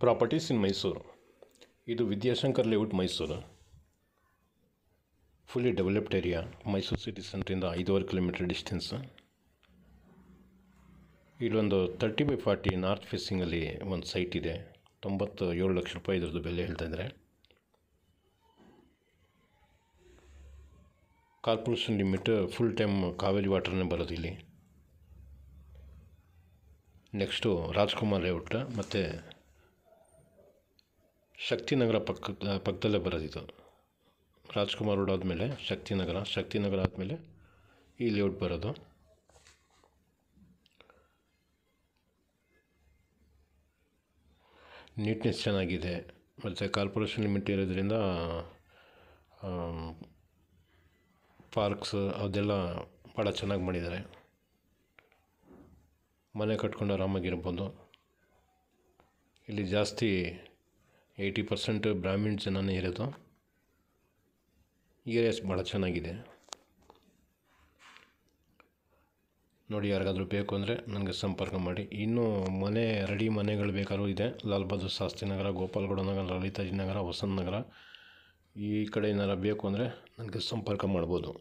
Properties in Mysuru. ಇದು Vidyashankar layout Mysuru. Fully developed area. Mysuru city ಸೆಂಟ್ರಿಂದ 5.5 kilometre distance. ಇಲ್ಲೊಂದು 30/40 ನಾರ್ತ್ ಫೇಸಿಂಗಲ್ಲಿ ಒಂದು ಸೈಟ್ ಇದೆ. 97 ಲಕ್ಷ ರೂಪಾಯಿ ಇದ್ರದ್ದು ಬೆಲೆ ಹೇಳ್ತಾ ಇದ್ದಾರೆ. Corporation limit full time Kaveri ವಾಟರ್ನೇ ಬರೋದು ಇಲ್ಲಿ. ನೆಕ್ಸ್ಟು ರಾಜ್ಕುಮಾರ್ ಲೇಔಟ್ ಮತ್ತು ಶಕ್ತಿನಗರ ಪಕ್ಕದಲ್ಲೇ ಬರೋದಿದು. ರಾಜ್ಕುಮಾರ್ ರೋಡ್ ಆದಮೇಲೆ ಶಕ್ತಿನಗರ ಆದಮೇಲೆ ಈ ಲೇಔಟ್ ಬರೋದು. ನೀಟ್ನೆಸ್ ಚೆನ್ನಾಗಿದೆ ಮತ್ತು ಕಾರ್ಪೊರೇಷನ್ ಲಿಮಿಟ್ ಇರೋದ್ರಿಂದ ಪಾರ್ಕ್ಸ್ ಅದೆಲ್ಲ ಭಾಳ ಚೆನ್ನಾಗಿ ಮಾಡಿದ್ದಾರೆ. ಮನೆ ಕಟ್ಕೊಂಡು ಆರಾಮಾಗಿರ್ಬೋದು. ಇಲ್ಲಿ ಜಾಸ್ತಿ 80% ಬ್ರಾಹ್ಮಿಣ್ ಜನನೇ ಇರೋದು. ಏರಿಯಾಸ್ ಭಾಳ ಚೆನ್ನಾಗಿದೆ ನೋಡಿ. ಯಾರಿಗಾದರೂ ಬೇಕು ಅಂದರೆ ನನಗೆ ಸಂಪರ್ಕ ಮಾಡಿ. ಇನ್ನೂ ರೆಡಿ ಮನೆಗಳು ಬೇಕಾದ್ರೂ ಇದೆ. ಲಾಲ್ ಬಹದ್ದೂರ್ ಶಾಸ್ತ್ರಿ ನಗರ, ಗೋಪಾಲಗೌಡ ನಗರ, ಲಲಿತಾಜಿ ನಗರ, ವಸಂತ ನಗರ ಈ ಕಡೆ ಏನಾರು ಬೇಕು ಅಂದರೆ ನನಗೆ ಸಂಪರ್ಕ ಮಾಡ್ಬೋದು.